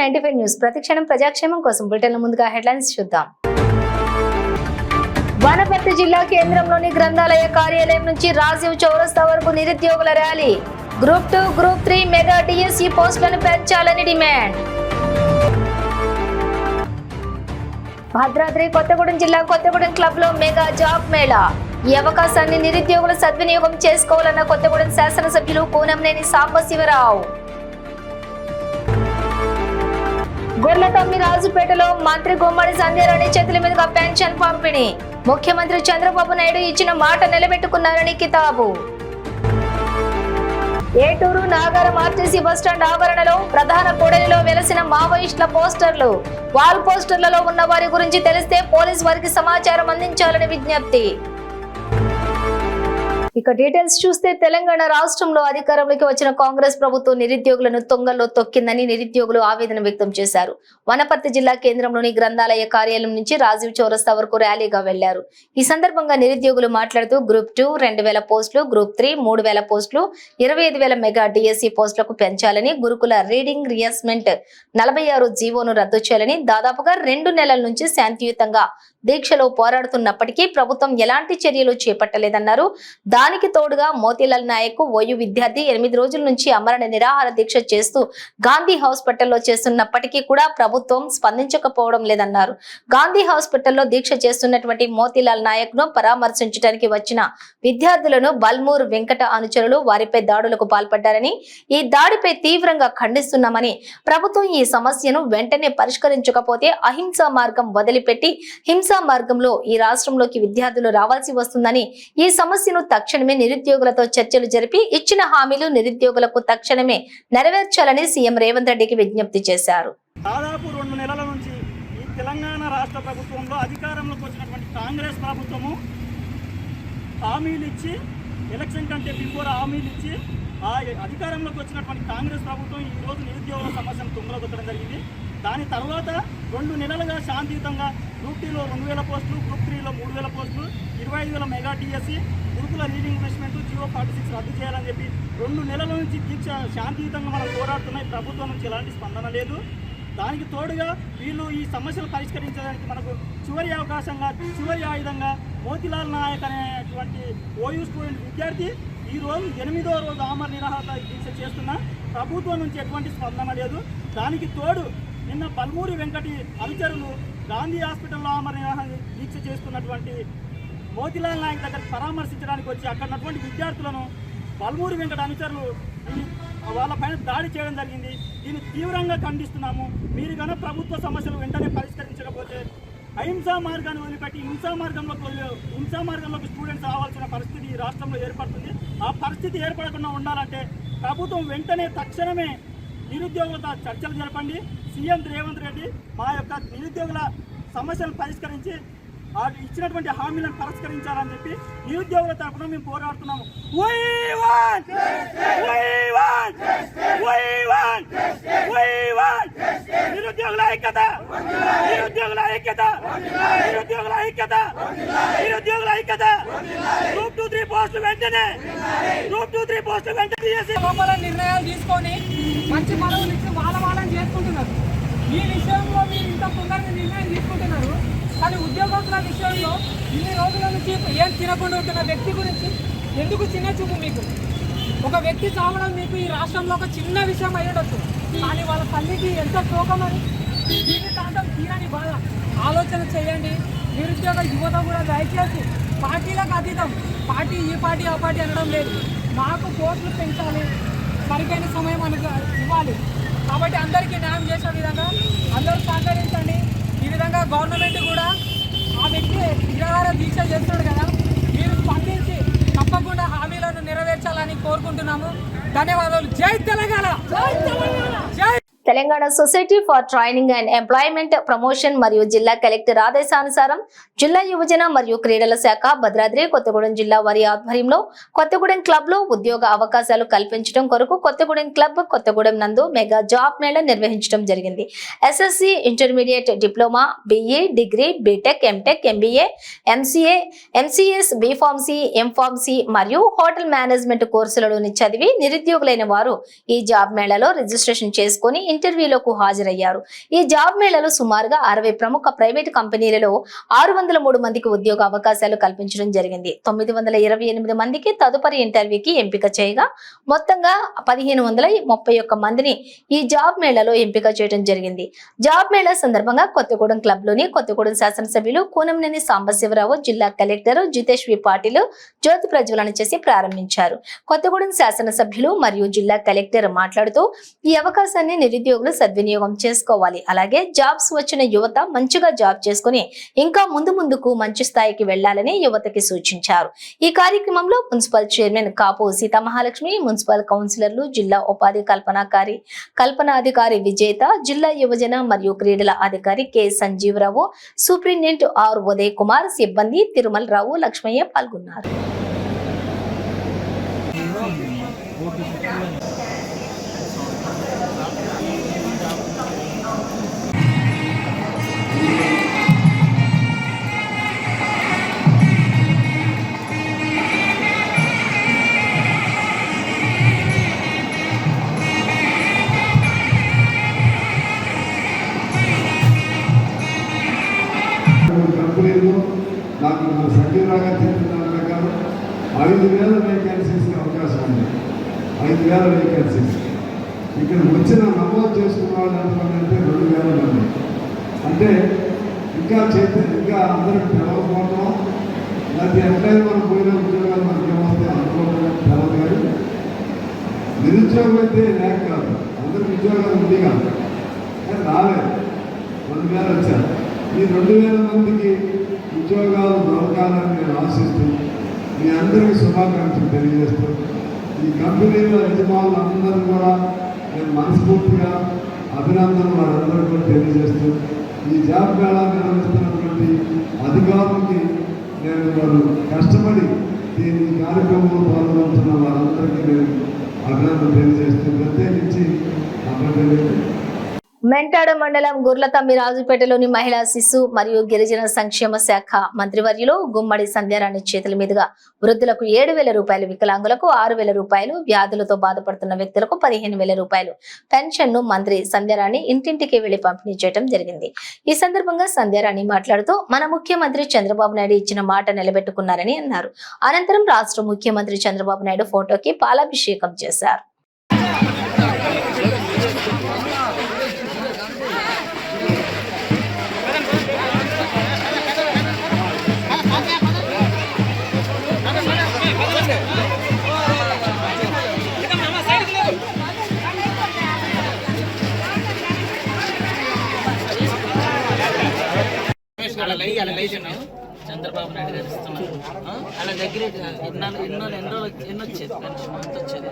95 news ప్రతిక్షణం ప్రజాక్షేమం కోసం బులెటిన్ల ముందుగా హెడ్లైన్స్ చూద్దాం. వనపర్తి జిల్లా కేంద్రంలోని గ్రంథాలయ కార్యాలయం నుంచి రాజీవ్ చౌరస్తా వరకు నిరుద్యోగుల rally. Group 2, group 3 mega DSC పోస్టులను పెంచాలని డిమాండ్. భద్రాద్రి కొత్తగూడెం జిల్లా కొత్తగూడెం క్లబ్ లో మెగా జాబ్ మేళా. ఈ అవకాశాన్ని నిరుద్యోగులు సద్వినియోగం చేసుకోవాలన్న కొత్తగూడెం శాసనసభ్యులు కూనంనేని సాంబశివరావు. గొర్లతమ్మి రాజుపేటలో మంత్రి గుమ్మడి సంధ్యారాణి చేతుల మీదుగా పెన్షన్ పంపిణీ. ముఖ్యమంత్రి చంద్రబాబు నాయుడు ఇచ్చిన మాట నిలబెట్టుకున్నారని కితాబు. ఏటూరు నాగారం ఆర్టీసీ బస్టాండ్ ఆవరణలో ప్రధాన కూడలిలో వెలసిన మావోయిస్టుల పోస్టర్లు. వాల్ పోస్టర్లలో ఉన్న వారి గురించి తెలిస్తే పోలీస్ వారికి సమాచారం అందించాలని విజ్ఞప్తి. ఇక డీటెయిల్స్ చూస్తే తెలంగాణ రాష్ట్రంలో అధికారంలోకి వచ్చిన కాంగ్రెస్ ప్రభుత్వం నిరుద్యోగులను తొంగల్లో తొక్కిందని నిరుద్యోగులు ఆవేదన వ్యక్తం చేశారు. వనపర్తి జిల్లా కేంద్రంలోని గ్రంథాలయ కార్యాలయం నుంచి రాజీవ్ చౌరస్తా వరకు ర్యాలీగా వెళ్లారు. ఈ సందర్భంగా నిరుద్యోగులు మాట్లాడుతూ గ్రూప్ 2 2000 పోస్టులు, గ్రూప్ 3 3000 పోస్టులు, 25,000 మెగా డిఎస్సి పోస్టులకు పెంచాలని, గురుకుల రీడింగ్ రియాస్మెంట్ 46 జీవోను రద్దు చేయాలని దాదాపుగా 2 నెలల నుంచి శాంతియుతంగా దీక్షలో పోరాడుతున్నప్పటికీ ప్రభుత్వం ఎలాంటి చర్యలు చేపట్టలేదన్నారు. దానికి తోడుగా మోతీలాల్ నాయక్ ఓయూ విద్యార్థి 8 రోజుల నుంచి అమరణ నిరాహార దీక్ష చేస్తూ గాంధీ హాస్పిటల్లో చేస్తున్నప్పటికీ కూడా ప్రభుత్వం స్పందించకపోవడం లేదన్నారు. గాంధీ హాస్పిటల్లో దీక్ష చేస్తున్నటువంటి మోతీలాల్ నాయక్ ను పరామర్శించడానికి వచ్చిన విద్యార్థులను బల్మూర్ వెంకట అనుచరులు వారిపై దాడులకు పాల్పడ్డారని, ఈ దాడిపై తీవ్రంగా ఖండిస్తున్నామని, ప్రభుత్వం ఈ సమస్యను వెంటనే పరిష్కరించకపోతే అహింసా మార్గం వదిలిపెట్టి హింసా మార్గంలో ఈ రాష్ట్రంలోకి విద్యార్థులు రావాల్సి వస్తుందని, ఈ సమస్యను తక్షణమే నిరుద్యోగులతో చర్చలు జరిపి ఇచ్చిన హామీలు నిరుద్యోగులకు తక్షణమే నెరవేర్చాలని సీఎం రేవంత్ రెడ్డికి విజ్ఞప్తి చేశారు. దాదాపు 2 నెలల నుంచి ఈ తెలంగాణ రాష్ట్ర ప్రభుత్వంలో అధికారంలోకి వచ్చినటువంటి కాంగ్రెస్ ప్రభుత్వము హామీలు ఇచ్చి, ఎలక్షన్ కంటే బిఫోర్ హామీలు ఇచ్చి ఆ అధికారంలోకి వచ్చినటువంటి కాంగ్రెస్ ప్రభుత్వం ఈ రోజు నిరుద్యోగుల సమస్యను తుంగలో దొక్కడం జరిగింది. దాని తర్వాత 2 నెలలుగా శాంతియుతంగా గ్రూప్ 2లో 2000 పోస్టులు, గ్రూప్ 3లో 3000 పోస్టులు, 25,000 మెగా డిఎస్సి, గురుకుల రీడింగ్ ఇన్వెస్ట్మెంట్ జీవో 46 రద్దు చేయాలని చెప్పి 2 నెలల నుంచి దీక్ష శాంతియుతంగా మనం పోరాడుతున్నాయి. ప్రభుత్వం నుంచి ఎలాంటి స్పందన లేదు. దానికి తోడుగా వీళ్ళు ఈ సమస్యలు పరిష్కరించడానికి మనకు చివరి అవకాశంగా, చివరి ఆయుధంగా మోతీలాల్ నాయక్ అనేటువంటి ఓయూ స్టూడెంట్ విద్యార్థి ఈ రోజు 8వ రోజు ఆమరణ నిరాహార దీక్ష చేస్తున్న ప్రభుత్వం నుంచి ఎటువంటి స్పందన లేదు. దానికి తోడు నిన్న బల్మూరి వెంకటి అనుచరులు గాంధీ హాస్పిటల్లో ఆమరణ నిరాహార దీక్ష చేస్తున్నటువంటి మోతీలాల్ నాయక్ దగ్గర పరామర్శించడానికి వచ్చి అక్కడున్నటువంటి విద్యార్థులను బల్మూరి వెంకట అనుచరులు వాళ్ళ పైన దాడి చేయడం జరిగింది. దీన్ని తీవ్రంగా ఖండిస్తున్నాము. మీరు కనుక ప్రభుత్వ సమస్యలు వెంటనే పరిష్కరించకపోతే అహింసా మార్గాన్ని వదిలిపెట్టి హింసా మార్గంలోకి స్టూడెంట్స్ రావాల్సిన పరిస్థితి ఈ రాష్ట్రంలో ఏర్పడుతుంది. ఆ పరిస్థితి ఏర్పడకుండా ఉండాలంటే ప్రభుత్వం వెంటనే తక్షణమే నిరుద్యోగులతో చర్చలు జరపండి. సీఎం రేవంత్ రెడ్డి మా యొక్క నిరుద్యోగుల సమస్యలను పరిష్కరించి ఇచ్చినటువంటి హామీలను పరిష్కరించాలని చెప్పి నిరుద్యోగుల తరఫున మేము పోరాడుతున్నాము. నిరుద్యోగుల ఐక్యత, నిరుద్యోగుల ఐక్యత, నిరుద్యోగుల ఐక్యత, నిరుద్యోగుల ఐక్యత. గ్రూప్ 2, 3 పోస్టులు వెంటనే, గ్రూప్ 2, 3 పోస్టులు వెంటనే చేసి నిర్ణయాలు తీసుకొని మంచి పదవులు ఇచ్చి వాళ్ళని చేసుకుంటున్నారు. ఈ విషయంలో మీరు ఇంత తొందరగా నిర్ణయం తీసుకుంటున్నారు. కానీ ఉద్యోగస్తుల విషయంలో ఇన్ని రోజుల నుంచి ఏం తినకుండా ఉంటున్న వ్యక్తి గురించి ఎందుకు చిన్న చూపు? మీకు ఒక వ్యక్తి చావడం మీకు ఈ రాష్ట్రంలో ఒక చిన్న విషయం అయ్యేటచ్చు, కానీ వాళ్ళ తల్లికి ఎంతో శోకమని జీవితాంతం తీరని బాధ. ఆలోచన చేయండి. నిరుద్యోగ యువత కూడా దయచేసి పార్టీలకు అతీతం, పార్టీ ఈ పార్టీ ఆ పార్టీ అనడం లేదు. మాకు పోస్టులు పెంచాలి, సరిపోయిన సమయం మనకు ఇవ్వాలి. కాబట్టి అందరికీ న్యాయం చేసే విధంగా అందరూ సహకరించండి. ఈ విధంగా గవర్నమెంట్ కూడా ఆ వ్యక్తి నిరాహార దీక్ష చేస్తున్నాడు కదా, మీరు స్పందించి తప్పకుండా హామీలను నెరవేర్చాలని కోరుకుంటున్నాము. ధన్యవాదాలు. జై తెలంగాణ, జై తెలంగాణ, జై Telangana society for training and employment promotion మరియు జిల్లా కలెక్టర్ ఆదేశానుసారం జిల్లా యువజన మరియు క్రీడల శాఖ భద్రాద్రి కొత్తగూడెం జిల్లా వారి ఆధ్వర్యంలో కొత్తగూడెం క్లబ్ లో ఉద్యోగ అవకాశాలు కల్పించడం కొరకు కొత్తగూడెం క్లబ్ కొత్తగూడెం నందు మెగా జాబ్ మేళా నిర్వహించడం జరిగింది. SSC, intermediate, diploma, BE, degree, BTech, MTech, MBA, MCA, MCS, B pharmacy, M pharmacy మరియు హోటల్ మేనేజ్మెంట్ కోర్సులలోని చదివి నిరుద్యోగులైన వారు ఈ జాబ్ మేళాలో రిజిస్ట్రేషన్ చేసుకుని ఇంటర్వ్యూలకు హాజరయ్యారు. ఈ జాబ్ మేళాలో సుమారుగా 60 ప్రముఖ ప్రైవేటు కంపెనీలలో 603 మందికి ఉద్యోగ అవకాశాలు కల్పించడం జరిగింది. 928 మందికి తదుపరి ఇంటర్వ్యూకి ఎంపిక చేయగా మొత్తంగా 1531 మందిని ఈ జాబ్ మేళాలో ఎంపిక చేయడం జరిగింది. జాబ్ మేళా సందర్భంగా కొత్తగూడెం క్లబ్ లోని కొత్తగూడెం శాసనసభ్యులు కూనంనేని సాంబశివరావు, జిల్లా కలెక్టర్ జితేష్ వి పాటిల్ జ్యోతి ప్రజ్వలన చేసి ప్రారంభించారు. కొత్తగూడెం శాసనసభ్యులు మరియు జిల్లా కలెక్టర్ మాట్లాడుతూ ఈ అవకాశాన్ని నిరుద్యోగులు సద్వినియోగం చేసుకోవాలి. అలాగే జాబ్స్ వచ్చిన యువత మంచిగా జాబ్ చేసుకుని ఇంకా ముందుకు మంచి స్థాయికి వెళ్లాలని యువతకి సూచించారు. ఈ కార్యక్రమంలో మున్సిపల్ చైర్మన్ కాపు సీతామహాలక్ష్మి, మున్సిపల్ కౌన్సిలర్లు, జిల్లా ఉపాధి కల్పనాధికారి విజేత, జిల్లా యువజన మరియు క్రీడల అధికారి K Sanjeeva Rao, superintendent are Uday Kumar, సిబ్బంది తిరుమల రావు, లక్ష్మయ్య పాల్గొన్నారు. కంపెనీలో నాకు సభ్యులాగా చెప్పిన దాని ప్రకారం 5,000 వేకెన్సీస్కి అవకాశం ఉంది. 5,000 వేకెన్సీస్ ఇక్కడ వచ్చిన నమోదు చేసుకున్న వాళ్ళు ఎంతమంది అంటే 2,000 మంది. అంటే ఇంకా అందరికి తెలవకపోవడం, లేకపోతే ఎట్లయినా మనం పోయిన ఉద్యోగాలు మనకి ఏమవుతాయి అనుకోవడం తెలవదు. కానీ నిరుద్యోగం అయితే లేక కాదు, అందరికి ఉద్యోగాలు ఉంది కాదు, కానీ రాలేదు. 2,000 వచ్చారు. ఈ 2,000 మందికి ఉద్యోగాలు దొరకాలని నేను ఆశిస్తూ మీ అందరికీ శుభాకాంక్షలు తెలియజేస్తూ ఈ కంపెనీల యజమానులు అందరూ కూడా నేను మనస్ఫూర్తిగా అభినందనలు వారందరూ కూడా తెలియజేస్తూ ఈ జాబ్ మేళా నిర్వహిస్తున్నటువంటి అధికారులకి నేను వారు కష్టపడి ఈ కార్యక్రమంలో పాల్గొంటున్న వారందరికీ నేను అభినందనలు తెలియజేస్తూ ప్రత్యేకించి మెంటాడ మండలం గుర్లతమ్మి రాజుపేటలోని మహిళా శిశు మరియు గిరిజన సంక్షేమ శాఖ మంత్రివర్యులు గుమ్మడి సంధ్యారాణి చేతుల మీదుగా వృద్ధులకు 7,000 రూపాయలు, వికలాంగులకు 6,000 రూపాయలు, వ్యాధులతో బాధపడుతున్న వ్యక్తులకు 15,000 రూపాయలు పెన్షన్ ను మంత్రి సంధ్యారాణి ఇంటింటికి వెళ్లి పంపిణీ చేయడం జరిగింది. ఈ సందర్భంగా సంధ్యారాణి మాట్లాడుతూ మన ముఖ్యమంత్రి చంద్రబాబు నాయుడు ఇచ్చిన మాట నిలబెట్టుకున్నారని అన్నారు. అనంతరం రాష్ట్ర ముఖ్యమంత్రి చంద్రబాబు నాయుడు ఫోటోకి పాలాభిషేకం చేశారు. చంద్రబాబు నాయుడు గారు ఇస్తున్నారు. అలా దగ్గర ఎన్నో వచ్చేది పెన్షన్ ఎంత వచ్చేది?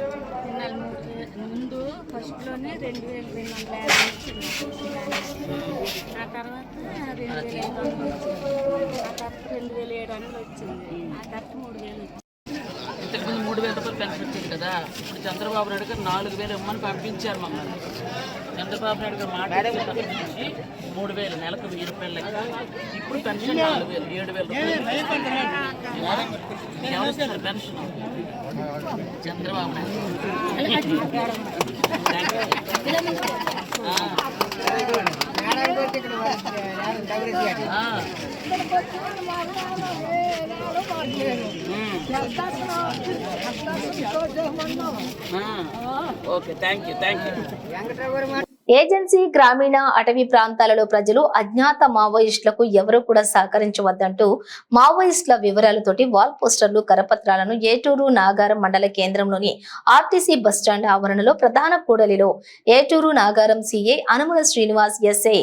ముందు ఫస్ట్లోనే 2,250 వచ్చింది. ఆ తర్వాత 2,500 వచ్చింది. ఆ తర్వాత 2,700 వచ్చింది. ఆ తర్వాత 3,000 వచ్చింది. ఇంతకుముందు 3,000 రూపాయలు పెన్షన్ వచ్చింది కదా. ఇప్పుడు చంద్రబాబు నాయుడు గారు 4,000 ఇమ్మని పంపించారు మమ్మల్ని. చంద్రబాబు నాయుడు గారు మాట నుంచి 3,000 నెలకు 1,000 రూపాయలు లెక్క. ఇప్పుడు పెన్షన్ 4,000, 7,000 రూపాయలు pension Chandrababu Naidu. Okay, thank you. Agency గ్రామీణ అటవీ ప్రాంతాలలో ప్రజలు అజ్ఞాత మావోయిస్టులకు ఎవరూ కూడా సహకరించవద్దంటూ మావోయిస్టుల వివరాలతోటి వాల్ పోస్టర్లు, కరపత్రాలను ఏటూరు నాగారం మండల కేంద్రంలోని ఆర్టీసీ బస్టాండ్ ఆవరణలో ప్రధాన కూడలిలో Eturu Nagaram CI Anumula Srinivas, SI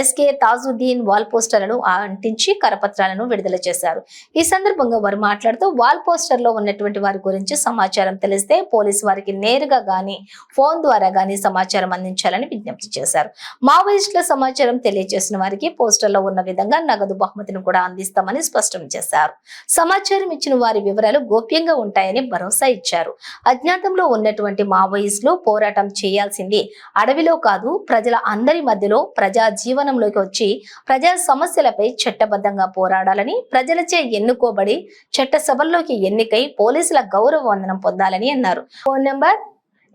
SK Tajuddin wall పోస్టర్లను అంటించి కరపత్రాలను విడుదల చేశారు. ఈ సందర్భంగా వారు మాట్లాడుతూ వాల్ పోస్టర్ లో ఉన్నటువంటి వారి గురించి సమాచారం తెలిస్తే పోలీసు వారికి నేరుగా గాని ఫోన్ ద్వారా గాని సమాచారం అందించాలని విజ్ఞప్తి చేశారు. మావోయిస్టుల సమాచారం తెలియజేసిన వారికి పోస్టర్లో ఉన్న విధంగా నగదు బహుమతిని కూడా అందిస్తామని స్పష్టం చేశారు. సమాచారం ఇచ్చిన వారి వివరాలు గోప్యంగా ఉంటాయని భరోసా ఇచ్చారు. అజ్ఞాతంలో ఉన్నటువంటి మావోయిస్టులు పోరాటం చేయాల్సింది అడవిలో కాదు, ప్రజల అందరి మధ్యలో ప్రజా జీవనంలోకి వచ్చి ప్రజా సమస్యలపై చట్టబద్ధంగా పోరాడాలని, ప్రజలచే ఎన్నుకోబడి చట్ట సభల్లోకి ఎన్నికై పోలీసుల గౌరవ వందనం పొందాలని అన్నారు. Phone number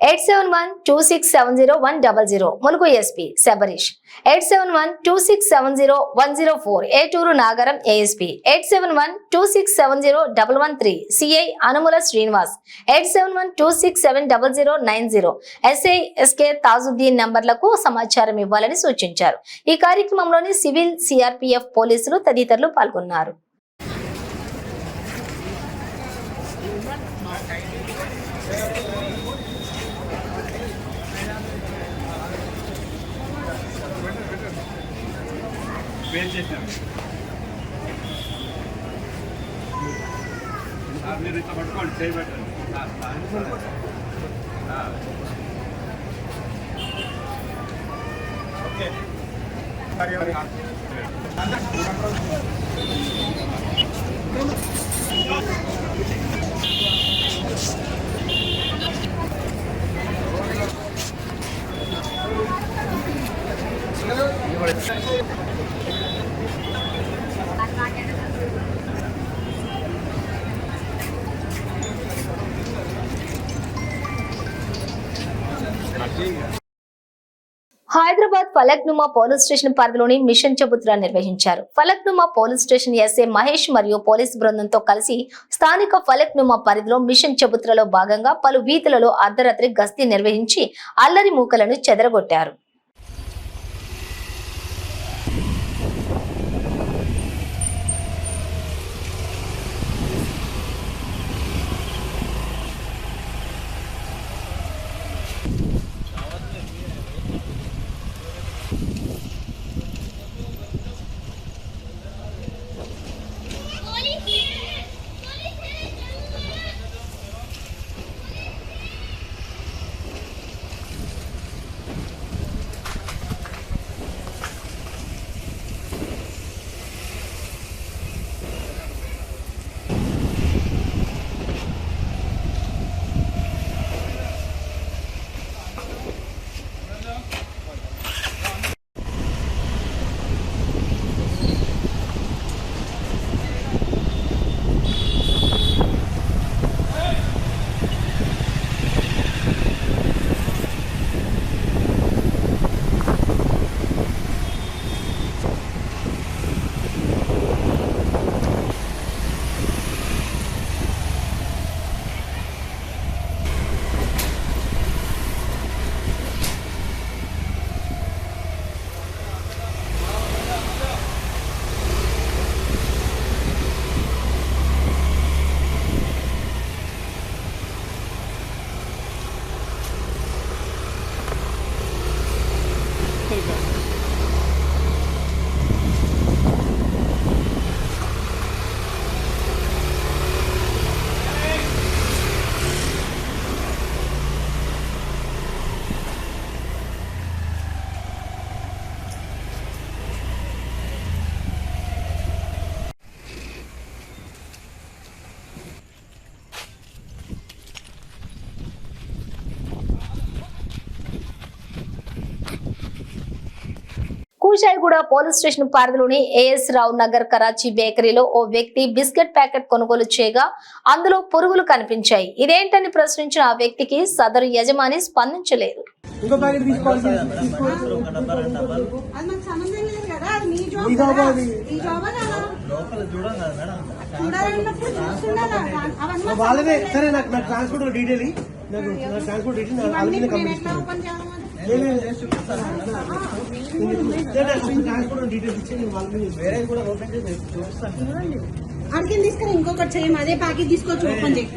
8712670100 Mulugu SP Shabarish 8712670104 Eturu Nagaram ASP 8712670113 CI Anumula Srinivas 8712670090 SI SK Tajuddin నంబర్లకు సమాచారం ఇవ్వాలని సూచించారు. ఈ కార్యక్రమంలోని సివిల్ సిఆర్పీఎఫ్ పోలీసులు తదితరులు పాల్గొన్నారు. మీరు ఇట్లా పట్టుకోండి చేయబెట్టండి. Okay Hyderabad Falaknuma police station పరిధిలోని మిషన్ చబుత్రా నిర్వహించారు. Falaknuma police station SI Mahesh మరియు పోలీస్ బృందంతో కలిసి స్థానిక ఫలక్నుమా పరిధిలో మిషన్ చబుత్రలో భాగంగా పలు వీధులలో అర్ధరాత్రి గస్తీ నిర్వహించి అల్లరి మూకలను చెదరగొట్టారు. కూషాయిగూడ పోలీస్ స్టేషన్ పరిధిలోని ఏఎస్ రావు నగర్ కరాచీ బేకరీలో ఓ వ్యక్తి బిస్కెట్ ప్యాకెట్ కొనుగోలు చేయగా అందులో పురుగులు కనిపించాయి. ఇదేంటని ప్రశ్నించిన ఆ వ్యక్తికి సదరు యజమాని స్పందించలేదు. అడిగిన తీసుకుని ఇంకొకటి చేయం. అదే ప్యాకెట్ తీసుకొచ్చి ఓపెన్ చేయి.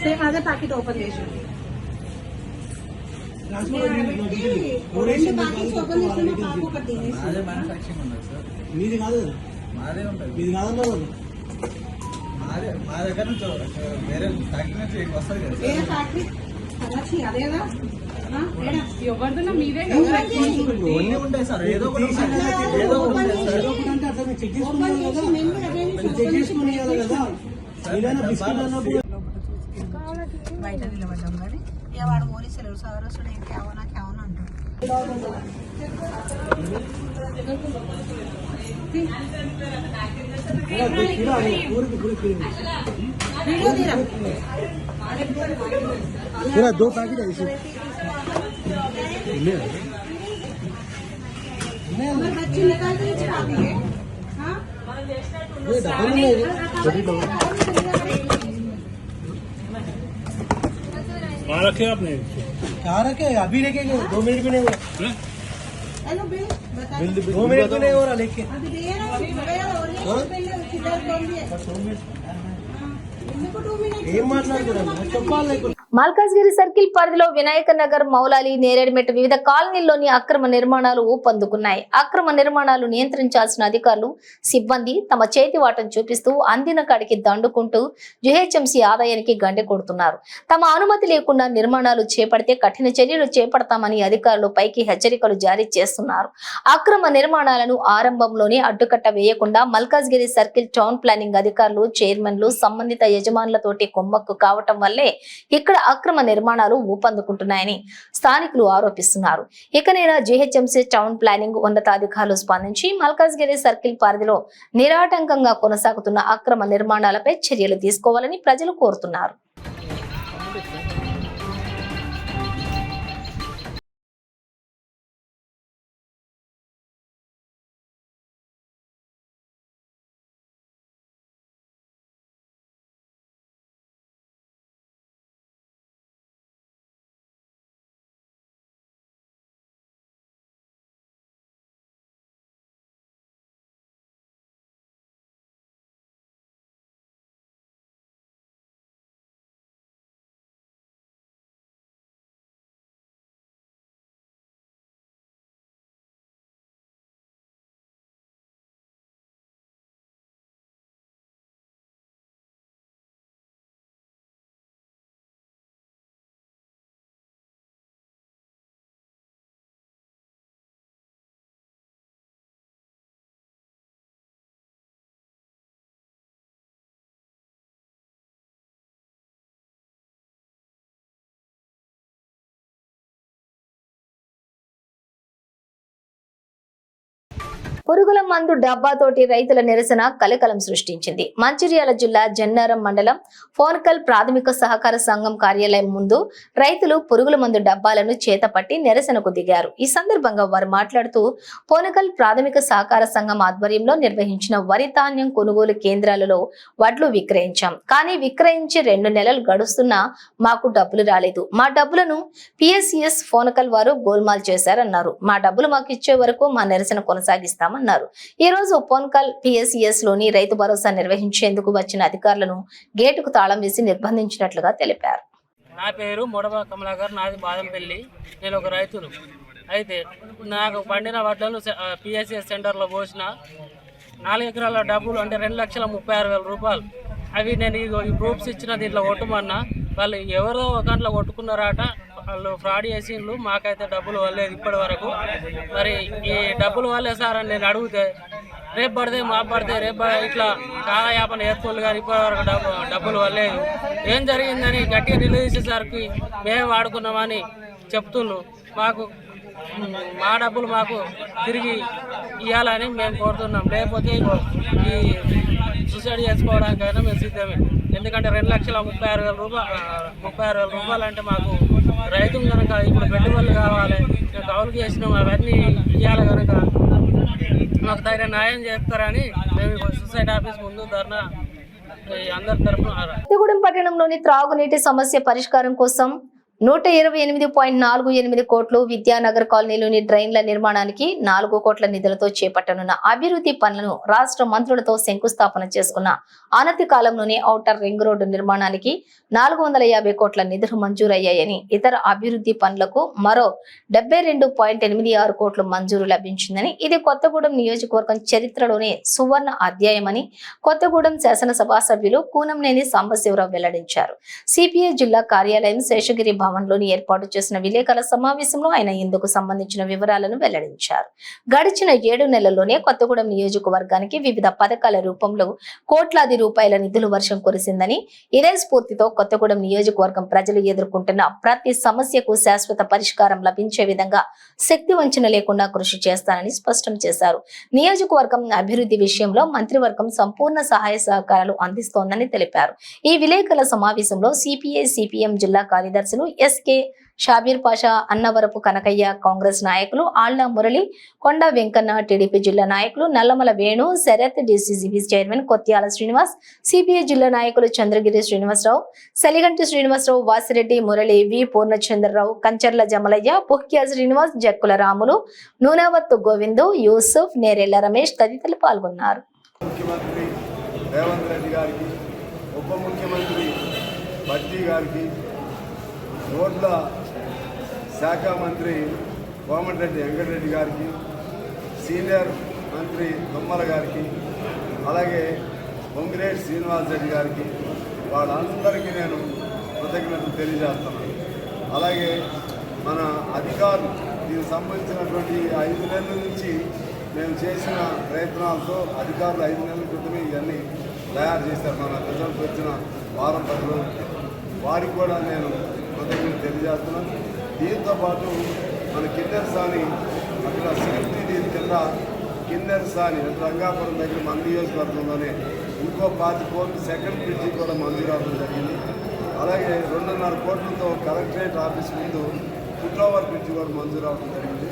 సేమ్ అదే ప్యాకెట్ ఓపెన్ చేసి రెండు ప్యాకెట్స్ ఓపెన్ చేసిన పాప ఒకటి మీది కాదు, మీది కాదన్నా మా దగ్గర నుంచి వేరే ఫ్యాక్టరీ నుంచి వస్తుంది కదా. వేరే ఫ్యాక్టరీ కరాచీ అదేదా ఎవరిదన్నా మీదే అన్నీ ఉంటాయి సార్. ఏదో ఒకటి చెక్ చేసుకుని కదా. బయట నిలబడ్డాం కానీ వాడు పోలీసులు సౌరసుడు ఏం కేవనా కేవనా అంటాడు. वीडियो दे पूरा 2 पैकेट है इसे बच्चे निकाल के छापी है। हाँ ये डबल नहीं है छोटी डबल कहाँ रखे आपने? क्या रखे अभी लेके गए 2 मिनट भी नहीं हुआ हेलो बिल बता 2 मिनट भी नहीं हो रहा लेके अभी दे रहा हूँ और पहले किधर कौन दिया इनको 2 मिनट ఏం మాట్లాడుతున్నారు చెప్పాలి మల్కాజ్గిరి సర్కిల్ పరిధిలో వినాయక నగర్, మౌలాలి, నేరేడ్మెట్ వివిధ కాలనీల్లోని అక్రమ నిర్మాణాలు ఊపందుకున్నాయి. అక్రమ నిర్మాణాలు నియంత్రించాల్సిన అధికారులు, సిబ్బంది తమ చేతివాటం చూపిస్తూ అందిన కాడికి దండుకుంటూ జీహెచ్ఎంసీ ఆదాయానికి గండె కొడుతున్నారు. తమ అనుమతి లేకుండా నిర్మాణాలు చేపడితే కఠిన చర్యలు చేపడతామని అధికారులు పైకి హెచ్చరికలు జారీ చేస్తున్నారు. అక్రమ నిర్మాణాలను ఆరంభంలోనే అడ్డుకట్ట వేయకుండా మల్కాజ్గిరి సర్కిల్ టౌన్ ప్లానింగ్ అధికారులు, చైర్మన్లు సంబంధిత యజమానులతోటి కొమ్మక్కు కావటం వల్లే ఇక్కడ అక్రమ నిర్మాణాలు ఊపందుకుంటున్నాయని స్థానికులు ఆరోపిస్తున్నారు. ఇకనైనా జీహెచ్ఎంసీ టౌన్ ప్లానింగ్ ఉన్నతాధికారులు స్పందించి మల్కాజ్గిరి సర్కిల్ పరిధిలో నిరాటంకంగా కొనసాగుతున్న అక్రమ నిర్మాణాలపై చర్యలు తీసుకోవాలని ప్రజలు కోరుతున్నారు. పురుగుల మందు డబ్బాతోటి రైతుల నిరసన కలకలం సృష్టించింది. మంచిర్యాల జిల్లా జన్నారం మండలం ఫోనకల్ ప్రాథమిక సహకార సంఘం కార్యాలయం ముందు రైతులు పురుగుల మందు డబ్బాలను చేతపట్టి నిరసనకు దిగారు. ఈ సందర్భంగా వారు మాట్లాడుతూ ఫోనకల్ ప్రాథమిక సహకార సంఘం ఆధ్వర్యంలో నిర్వహించిన వరి ధాన్యం కొనుగోలు కేంద్రాలలో వడ్లు విక్రయించాం. కానీ విక్రయించి 2 నెలలు గడుస్తున్నా మాకు డబ్బులు రాలేదు. మా డబ్బులను పిఎస్సిఎస్ ఫోనకల్ వారు గోల్మాల్ చేశారన్నారు. మా డబ్బులు మాకు ఇచ్చే వరకు మా నిరసన కొనసాగిస్తామన్నారు. ఈ రోజు ఫోనకల్ పిఎస్సిఎస్ లోని రైతు భరోసా నిర్వహించేందుకు వచ్చిన అధికారులను గేటుకు తాళం వేసి నిర్బంధించినట్లుగా తెలిపారు. నా పేరు మొడబ కమలాకర్, నాది బాదంపల్లి. నేను ఒక రైతును. అయితే నాకు పండిన వడ్లను పిఎస్సిఎస్ సెంటర్లో పోసిన 4 ఎకరాల డబ్బులు అంటే 2,36,000 రూపాయలు. అవి నేను ఈ ప్రూఫ్స్ ఇచ్చిన దీంట్లో కొట్టమన్నా వాళ్ళు ఎవరో ఒక దాంట్లో కొట్టుకున్నారట. వాళ్ళు ఫ్రాడ్ చేసిండ్రు. మాకైతే డబ్బులు వల్లేదు ఇప్పటి వరకు. మరి ఈ డబ్బులు వల్లే సార్ అని నేను అడిగితే రేపు పడితే మా పడితే రేపు ఇట్లా కాలయాపన ఏర్పడలు కానీ ఇప్పటి వరకు డబ్బులు వల్లేదు. ఏం జరిగిందని గట్టిగా నిలదీసేసరికి మేము వాడుకున్నామని చెప్తున్నాం. మాకు మా డబ్బులు మాకు తిరిగి ఇవ్వాలని మేము కోరుతున్నాం. లేకపోతే ఈ సూసైడ్ చేసుకోవడానికైనా మేము సిద్ధమే. ఎందుకంటే 2,36,000 రూపాయలు అంటే మాకు రైతు కనుక ఇప్పుడు పెట్టుబడులు కావాలి, మేము కౌలు చేసినాం, అవన్నీ ఇవ్వాలి కనుక మాకు తగిన న్యాయం చేస్తారని మేము సొసైటీ ఆఫీస్ ముందు ధర్నా అందరి తరఫున. కొత్తగూడెం పట్టణంలోని త్రాగునీటి సమస్య పరిష్కారం కోసం 128.48 కోట్లు, విద్యానగర్ కాలనీలోని డ్రైన్ల నిర్మాణానికి 4 కోట్ల నిధులతో చేపట్టనున్న అభివృద్ధి పనులను రాష్ట్ర మంత్రులతో శంకుస్థాపన చేసుకున్న అనతి కాలంలోనే ఔటర్ రింగ్ రోడ్డు నిర్మాణానికి 450 కోట్ల నిధులు మంజూరయ్యాయని, ఇతర అభివృద్ధి పనులకు మరో 72.86 కోట్లు మంజూరు లభించిందని, ఇది కొత్తగూడెం నియోజకవర్గం చరిత్రలోనే సువర్ణ అధ్యాయమని కొత్తగూడెం శాసనసభ సభ్యులు కూనంనేని సాంబశివరావు వెల్లడించారు. సిపిఐ జిల్లా కార్యాలయం శేషగిరి భవన్లోని ఏర్పాటు చేసిన విలేకరుల సమావేశంలో ఆయన ఇందుకు సంబంధించిన వివరాలను వెల్లడించారు. గడిచిన 7 నెలల్లోనే కొత్తగూడెం నియోజకవర్గానికి వివిధ పథకాల రూపంలో కోట్లాది రూపాయల నిధులు వర్షం కురిసిందని, ఇదే స్ఫూర్తితో కొత్తగూడెం నియోజకవర్గం ప్రజలు ఎదుర్కొంటున్న ప్రతి సమస్యకు శాశ్వత పరిష్కారం లభించే విధంగా శక్తి వంచన లేకుండా కృషి చేస్తానని స్పష్టం చేశారు. నియోజకవర్గం అభివృద్ధి విషయంలో మంత్రివర్గం సంపూర్ణ సహాయ సహకారాలు అందిస్తోందని తెలిపారు. ఈ విలేకరుల సమావేశంలో సిపిఐ సిపిఎం జిల్లా కార్యదర్శులు ఎస్కే షాబీర్ పాషా, అన్నవరపు కనకయ్య, కాంగ్రెస్ నాయకులు ఆళ్ల మురళి, కొండ వెంకన్న, టీడీపీ జిల్లా నాయకులు Nallamala Venu, Sharath, DCCB chairman Kotyala Srinivas, CPI జిల్లా నాయకులు చంద్రగిరి శ్రీనివాసరావు, సలిగంటి శ్రీనివాసరావు, వాసిరెడ్డి, మురళి, వి పూర్ణచంద్రరావు, కంచర్ల జమలయ్య, పుహ్య శ్రీనివాస్, జక్కుల రాములు, నూనెవత్తు గోవిందు, యూసుఫ్, నేరెళ్ల రమేష్ తదితరులు పాల్గొన్నారు. ముఖ్యమంత్రి రేవంత్ రెడ్డి గారికి, ఉప ముఖ్యమంత్రి బట్టి గారికి, రోడ్ల శాఖ మంత్రి కోమటిరెడ్డి వెంకటరెడ్డి గారికి, సీనియర్ మంత్రి తుమ్మల గారికి, అలాగే పొంగిరెడ్డి శ్రీనివాస్ రెడ్డి గారికి, వాళ్ళందరికీ నేను కృతజ్ఞతలు తెలియజేస్తున్నాను. అలాగే మన అధికారులు దీనికి సంబంధించినటువంటి 5 నెలల నుంచి మేము చేసిన ప్రయత్నాలతో అధికారులు 5 నెలల క్రితమే ఇవన్నీ తయారు చేశారు. మన రిజల్ట్ వచ్చిన వారం 10 రోజులకి వారికి కూడా నేను కృతజ్ఞతలు తెలియజేస్తున్నాను. దీంతోపాటు మన కిన్నెరసాని అక్కడ సేఫ్టీ దీని కింద కిన్నెరసాని రంగాపురం దగ్గర మన నియోజకవర్గంలోనే ఇంకో 5 కోట్లు సెకండ్ బ్రిడ్జి కూడా మంజూరు అవడం జరిగింది. అలాగే 2.5 కోట్లతో కలెక్టరేట్ ఆఫీస్ ముందు ఫుట్ఓవర్ బ్రిడ్జి కూడా మంజూరు అవడం జరిగింది.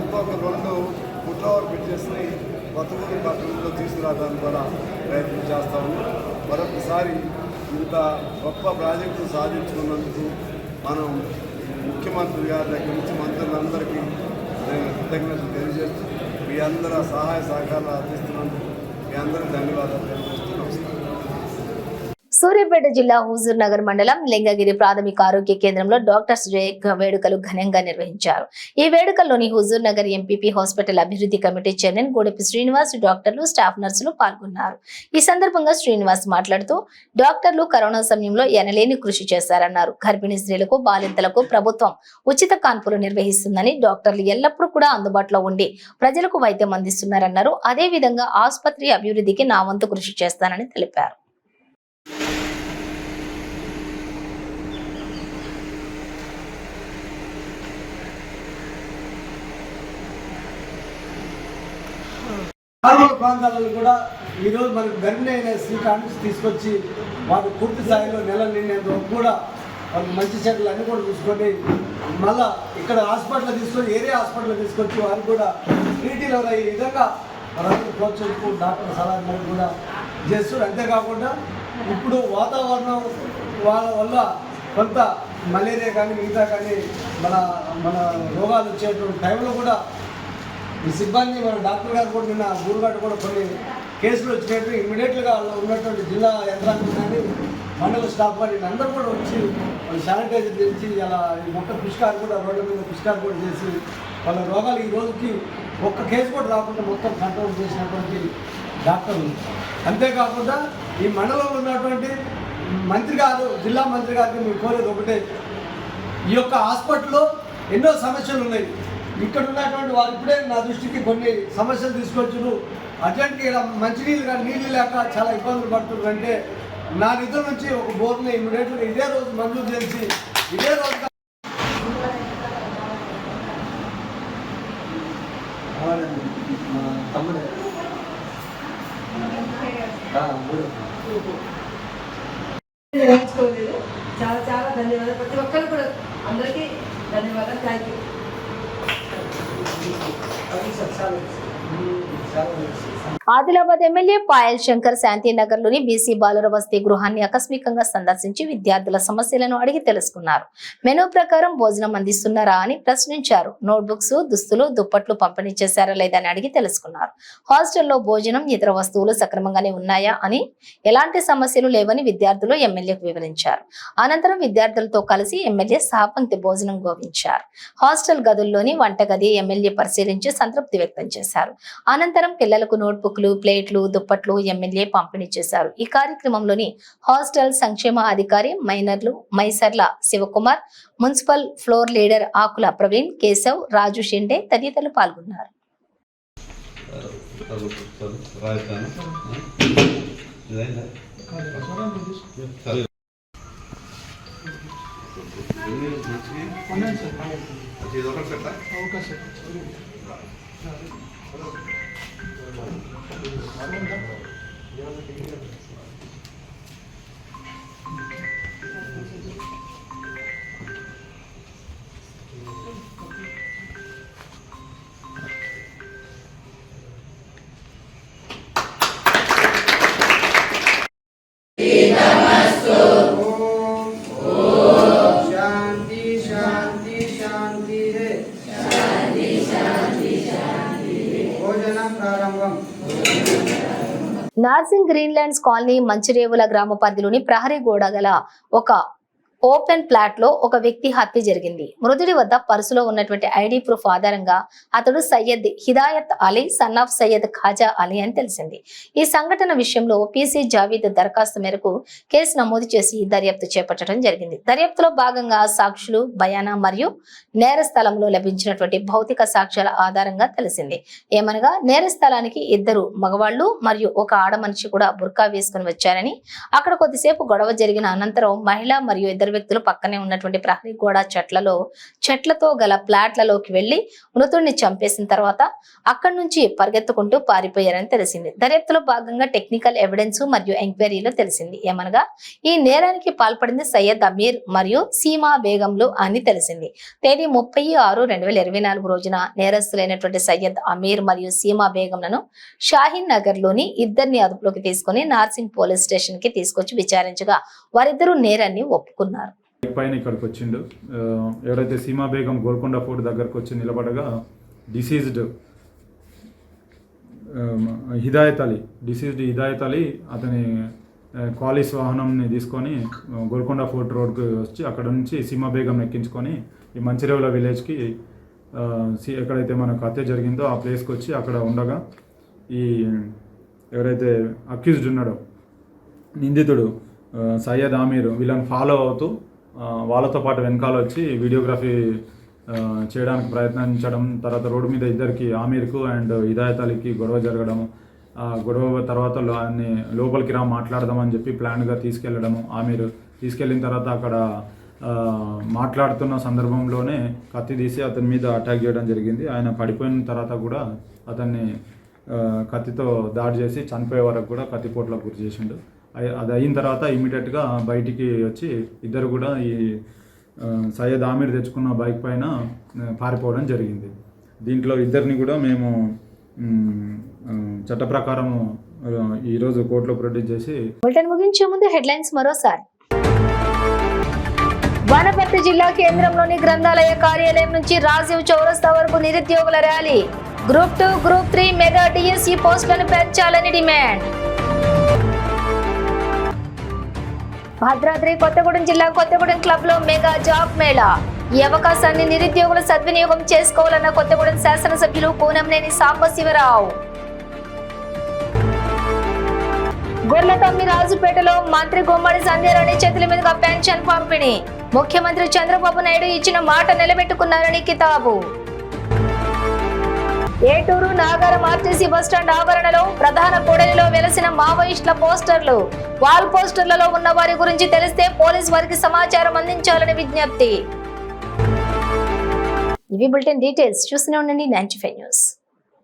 ఇంకొక 2 ఫుట్ఓవర్ బ్రిడ్జెస్ని కొత్తగూడెం పట్టణంలో తీసుకురావడానికి కూడా ప్రయత్నం చేస్తా ఉన్నాం. మరొకసారి ఇంత గొప్ప ప్రాజెక్టు సాధించుకున్నందుకు మనం ముఖ్యమంత్రి గారి దగ్గర నుంచి మంత్రులందరికీ నేను కృతజ్ఞతలు తెలియజేస్తూ మీ అందరూ సహాయ సహకారాలు అందిస్తున్నందుకు మీ అందరికీ ధన్యవాదాలు తెలియజేస్తూ నమస్కారం. సూర్యాపేట జిల్లా హుజూర్ నగర్ మండలం లింగగిరి ప్రాథమిక ఆరోగ్య కేంద్రంలో డాక్టర్స్ డే వేడుకలు ఘనంగా నిర్వహించారు. ఈ వేడుకల్లోని హుజూర్ నగర్ ఎంపీపీ హాస్పిటల్ అభివృద్ధి కమిటీ చైర్మన్ గోడెపి శ్రీనివాస్, డాక్టర్లు, స్టాఫ్ నర్సులు పాల్గొన్నారు. ఈ సందర్భంగా శ్రీనివాస్ మాట్లాడుతూ డాక్టర్లు కరోనా సమయంలో ఎనలేని కృషి చేశారన్నారు. గర్భిణీ స్త్రీలకు, బాలింతలకు ప్రభుత్వం ఉచిత కాన్పులు నిర్వహిస్తుందని, డాక్టర్లు ఎల్లప్పుడూ కూడా అందుబాటులో ఉండి ప్రజలకు వైద్యం అందిస్తున్నారన్నారు. అదే విధంగా ఆసుపత్రి అభివృద్ధికి నా వంతు కృషి చేస్తానని తెలిపారు. మారుమూల ప్రాంతాలలో కూడా ఈరోజు మనకు గర్భిణి అయిన శ్రీకాంత్ తీసుకొచ్చి వాళ్ళు పూర్తి స్థాయిలో నెల నిండేంత వరకు కూడా వాళ్ళకి మంచి చెట్లు అన్నీ కూడా చూసుకొని మళ్ళీ ఇక్కడ హాస్పిటల్ తీసుకొని ఏరియా హాస్పిటల్ తీసుకొచ్చి వారు కూడా ట్రీటీలో ఈ విధంగా రైతులు ప్రోత్సహిస్తూ డాక్టర్ సలహా కూడా చేస్తారు. అంతేకాకుండా ఇప్పుడు వాతావరణం వాళ్ళ వల్ల కొంత మలేరియా కానీ మిగతా కానీ మన రోగాలు వచ్చేటువంటి టైంలో కూడా ఈ సిబ్బంది మన డాక్టర్ గారు కూడా నిన్న గూరుగాడు కూడా కొన్ని కేసులు వచ్చినట్టు ఇమ్మీడియట్గా వాళ్ళు ఉన్నటువంటి జిల్లా యంత్రాంగం కానీ మండల స్టాఫ్ కానీ అందరూ కూడా వచ్చి వాళ్ళు శానిటైజర్ చేసి అలా మొత్తం పుష్కారు కూడా రోడ్ల మీద పుష్కారు కూడా చేసి వాళ్ళ రోగాలు ఈ రోజుకి ఒక్క కేసు కూడా రాకుండా మొత్తం కంట్రోల్ చేసినటువంటి డాక్టర్లు. అంతేకాకుండా ఈ మండలంలో ఉన్నటువంటి మంత్రి గారు, జిల్లా మంత్రి గారికి మేము కోరేది ఒకటే, ఈ యొక్క హాస్పిటల్లో ఎన్నో సమస్యలు ఉన్నాయి. ఇక్కడ ఉన్నటువంటి వారు ఇప్పుడే నా దృష్టికి కొన్ని సమస్యలు తీసుకొచ్చారు. అర్జెంట్గా ఇలా మంచినీళ్ళు కానీ నీళ్ళు లేక చాలా ఇబ్బందులు పడుతున్నారు. అంటే నా నిధుల నుంచి ఒక బోర్ని ఇమ్మీడియట్గా ఇదే రోజు మంజూరు చేసి ఇదే రోజు తమ్ముడే నేర్చుకోలేదు. చాలా చాలా ధన్యవాదాలు ప్రతి ఒక్కరు కూడా, అందరికీ ధన్యవాదాలు. Thank you. Adilabad MLA Payal Shankar Shantinagar లోని బీసీ బాలుర వసతి గృహాన్ని ఆకస్మికంగా సందర్శించి విద్యార్థుల సమస్యలను అడిగి తెలుసుకున్నారు. మెనూ ప్రకారం భోజనం అందిస్తున్నారా అని ప్రశ్నించారు. నోట్బుక్స్, దుస్తులు, దుప్పట్లు పంపిణీ చేశారా లేదని అడిగి తెలుసుకున్నారు. హాస్టల్లో భోజనం, ఇతర వస్తువులు సక్రమంగానే ఉన్నాయా అని, ఎలాంటి సమస్యలు లేవని విద్యార్థులు ఎమ్మెల్యేకు వివరించారు. అనంతరం విద్యార్థులతో కలిసి ఎమ్మెల్యే సహపంక్తి భోజనం గోవించారు. హాస్టల్ గదుల్లోని వంటగది ఎమ్మెల్యే పరిశీలించి సంతృప్తి వ్యక్తం చేశారు. అనంతరం అనంతరం పిల్లలకు నోట్బుక్లు, ప్లేట్లు, దుప్పట్లు ఎమ్మెల్యే పంపిణీ చేశారు. ఈ కార్యక్రమంలోని హాస్టల్ సంక్షేమ అధికారి మైనర్లు మైసర్ల శివకుమార్, మున్సిపల్ ఫ్లోర్ లీడర్ ఆకుల ప్రవీణ్, కేశవ్, రాజు షెండే తదితరులు పాల్గొన్నారు. शांति शांति शांति है भोजन प्रारंभम. నార్సింగ్ గ్రీన్లాండ్స్ కాలనీ మంచిరేవుల గ్రామ పరిధిలోని ప్రహరీ గోడ గల ఒక ఓపెన్ ప్లాట్ లో ఒక వ్యక్తి హత్య జరిగింది. మృతుడి వద్ద పర్సులో ఉన్నటువంటి ఐడి ప్రూఫ్ ఆధారంగా అతడు సయ్యద్ హిదాయత్ అలీ సన్ ఆఫ్ సయ్యద్ ఖాజా అలీ అని తెలిసింది. ఈ సంఘటన విషయంలో పీసీ జావీద్ దరఖాస్తు మేరకు కేసు నమోదు చేసి దర్యాప్తు చేపట్టడం జరిగింది. దర్యాప్తులో భాగంగా సాక్షులు, బయానా మరియు నేర స్థలంలో లభించినటువంటి భౌతిక సాక్ష్యాల ఆధారంగా తెలిసింది. ఏమనగా నేర స్థలానికి 2 మగవాళ్లు మరియు ఒక ఆడ మనిషి కూడా బుర్కా వేసుకుని వచ్చారని, అక్కడ కొద్దిసేపు గొడవ జరిగిన అనంతరం మహిళ మరియు 2 వ్యక్తులు పక్కనే ఉన్నటువంటి ప్రహరీ గోడ చెట్లతో గల ప్లాట్లలోకి వెళ్లి మృతుడిని చంపేసిన తర్వాత అక్కడి నుంచి పరిగెత్తుకుంటూ పారిపోయారని తెలిసింది. దర్యాప్తులో భాగంగా టెక్నికల్ ఎవిడెన్స్ మరియు ఎంక్వైరీలో తెలిసింది. ఏమనగా ఈ నేరానికి పాల్పడింది సయ్యద్ అమీర్ మరియు సీమా బేగంలు అని తెలిసింది. తేదీ 30/6/2024 రోజున నేరస్తులైనటువంటి సయ్యద్ అమీర్ మరియు సీమా బేగంలను షాహీన్ నగర్ లోని ఇద్దరిని అదుపులోకి తీసుకుని నార్సింగ్ పోలీస్ స్టేషన్ కి తీసుకొచ్చి విచారించగా వారిద్దరూ నేరాన్ని ఒప్పుకున్నారు. పైన ఇక్కడికి వచ్చిండు. ఎవరైతే సీమా బేగం గోల్కొండ ఫోర్ట్ దగ్గరకు వచ్చి నిలబడగా డిసీజ్డ్ హిదాయత్ అలీ అతని క్వాలిస్ వాహనంని తీసుకొని గోల్కొండ ఫోర్ట్ రోడ్కి వచ్చి అక్కడ నుంచి సీమా బేగం ఎక్కించుకొని ఈ మంచిరేవుల విలేజ్కి ఎక్కడైతే మనకు హత్య జరిగిందో ఆ ప్లేస్కి వచ్చి అక్కడ ఉండగా ఈ ఎవరైతే అక్యూజ్డ్ ఉన్నాడో నిందితుడు సయ్యద్ ఆమీర్ వీళ్ళని ఫాలో అవుతూ వాళ్ళతో పాటు వెనకాల వచ్చి వీడియోగ్రఫీ చేయడానికి ప్రయత్నించడం, తర్వాత రోడ్డు మీద ఇద్దరికి ఆమీర్కు అండ్ హిదాయత్ అలీకి గొడవ జరగడం, గొడవ తర్వాత ఆయన్ని లోపలికి మాట్లాడదామని చెప్పి ప్లాన్గా తీసుకెళ్ళడము. ఆమీర్ తీసుకెళ్ళిన తర్వాత అక్కడ మాట్లాడుతున్న సందర్భంలోనే కత్తి తీసి అతని మీద అటాక్ చేయడం జరిగింది. ఆయన పడిపోయిన తర్వాత కూడా అతన్ని కత్తితో దాడి చేసి చనిపోయే వరకు కూడా కత్తిపోట్లకు గురి చేసిండు. అది అయిన తర్వాత ఇమీడియట్గా బయటికి వచ్చి ఇద్దరు కూడా ఈ సయ్యద్ ఆమీర్ తెచ్చుకున్న బైక్ పైన పారిపోవడం జరిగింది. దీంట్లో ఇద్దరిని కూడా మేము చట్ట ప్రకారం ఈరోజు కోర్టులో ప్రొడ్యూస్ చేసి ముగించే ముందు హెడ్లైన్స్ మరోసారి. వనపర్తి జిల్లా కేంద్రంలోని గ్రంథాలయ కార్యాలయం నుంచి రాజీవ్ చౌరస్తా వరకు నిరుద్యోగుల rally. Group 2, group 3 mega DSC పోస్టులను పెంచాలని డిమాండ్. భద్రాద్రి కొత్తగూడెం జిల్లా కొత్తగూడెం క్లబ్ లో మెగా జాబ్ మేళా. ఈ అవకాశాన్ని నిరుద్యోగులు సద్వినియోగం చేసుకోవాలన్న కొత్తగూడెం శాసనసభ్యులు కూనంనేని సాంబశివరావు. గొర్లతమ్మి రాజుపేటలో మంత్రి గుమ్మడి సంధ్యారాణి చేతుల మీదుగా పెన్షన్ పంపిణీ. ముఖ్యమంత్రి చంద్రబాబు నాయుడు ఇచ్చిన మాట నిలబెట్టుకున్నారని కితాబు. ఏటూరు నాగారం ఆర్టీసీ బస్టాండ్ ఆవరణలో ప్రధాన కూడలిలో వెలసిన మావోయిస్టుల పోస్టర్లు. వాల్ పోస్టర్లలో ఉన్న వారి గురించి తెలిస్తే పోలీస్ వారికి సమాచారం అందించాలని విజ్ఞప్తి. ఇవి బులెటిన్ డీటెయిల్స్. చూస్తూనే ఉండండి 95 న్యూస్.